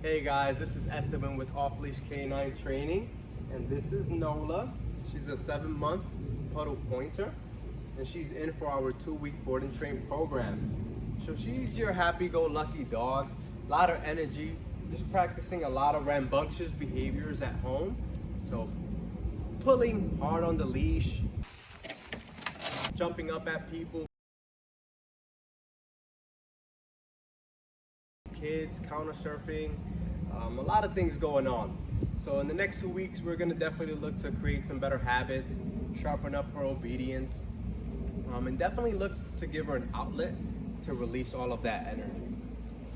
Hey guys, this is Esteban with Off-Leash Canine Training, and this is Nola. She's a 7-month Pudelpoiner, and she's in for our 2-week board and train program. So she's your happy-go-lucky dog, a lot of energy, just practicing a lot of rambunctious behaviors at home. So pulling hard on the leash, jumping up at people, kids, counter surfing, a lot of things going on. So in the next 2 weeks, we're gonna definitely look to create some better habits, sharpen up her obedience, and definitely look to give her an outlet to release all of that energy.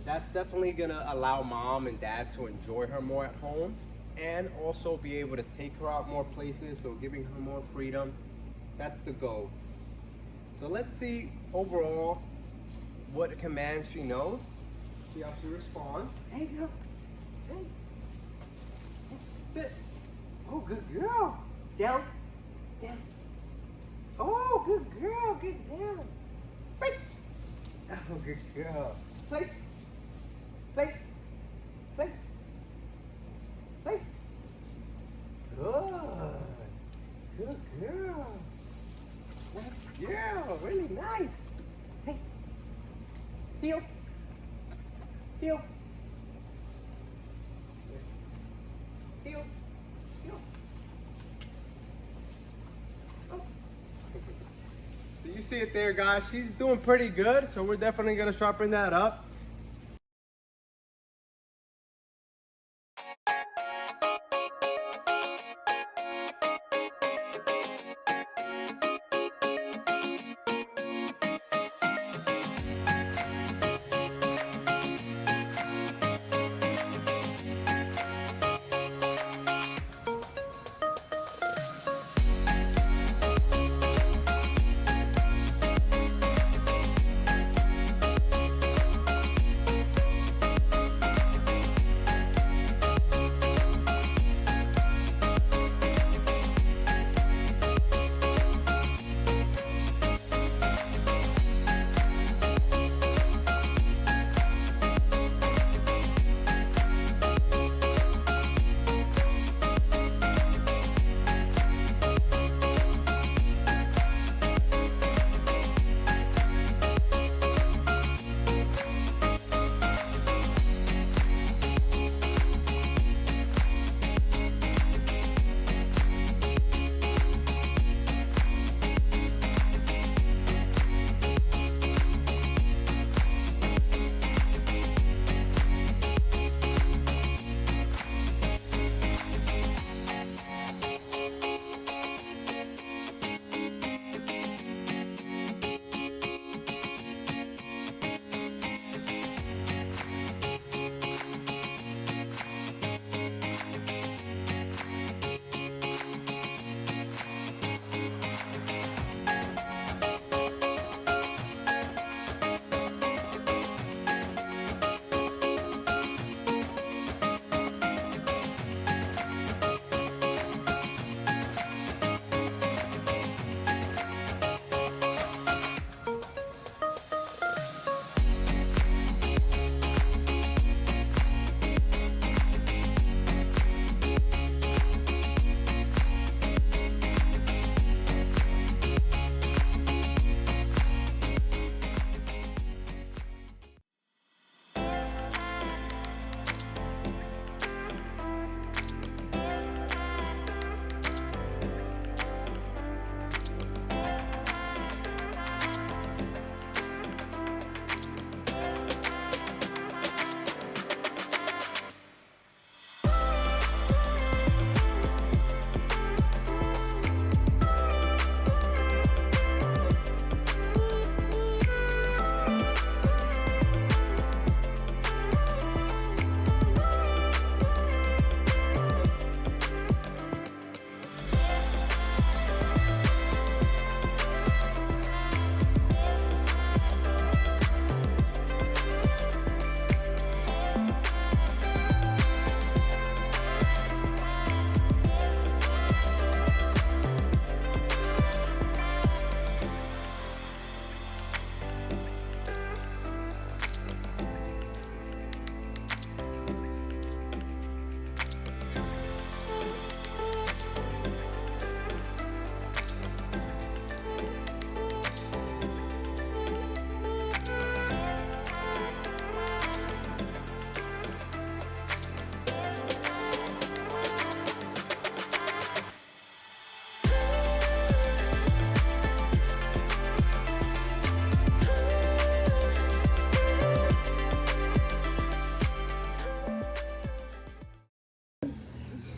That's definitely gonna allow mom and dad to enjoy her more at home and also be able to take her out more places, so giving her more freedom. That's the goal. So let's see overall what commands she knows. See how she responds. Hey, girl. Hey. Sit. Oh, good girl. Down. Down. Oh, good girl. Get down. Right. Oh, good girl. Place. Place. Place. Place. Good. Good girl. Nice girl. Really nice. Hey. Heel. Heel. Heel. Heel. Oh. So you see it there, guys. She's doing pretty good, so we're definitely going to sharpen that up.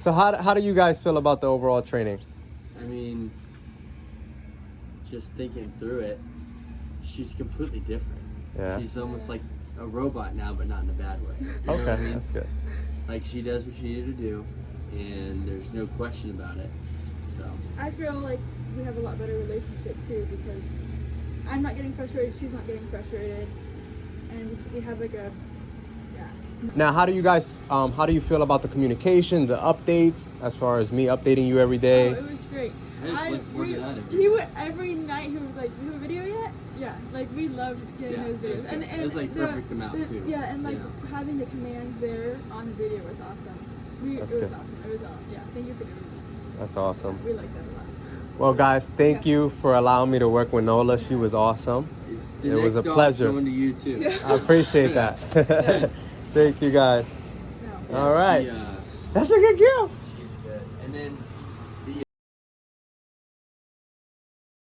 So how do you guys feel about the overall training? I mean, just thinking through it, she's completely different. Yeah. She's almost like a robot now, but not in a bad way. You know Okay, what I mean? that's good. Like, she does what she needed to do, and there's no question about it. So I feel like we have a lot better relationship too, because I'm not getting frustrated, she's not getting frustrated, and we have like a, yeah. Now, how do you guys, how do you feel about the communication, the updates, as far as me updating you every Oh, day? it was great. I just look forward to that. He would every night. He was like, "You have a video yet?" Yeah, like we loved getting those it was videos, good. It was like perfect amount too. Yeah, and like you know? having the commands there on the video was awesome. That's it was good. awesome. It was awesome. Yeah, thank you for doing that. That's awesome. We like that a lot. Well, guys, thank you for allowing me to work with Nola. She was awesome. The It was next a dog's pleasure. going to you too. Yeah. I appreciate that. Thank you, guys. No. All right. She, That's a good girl. she's good. And then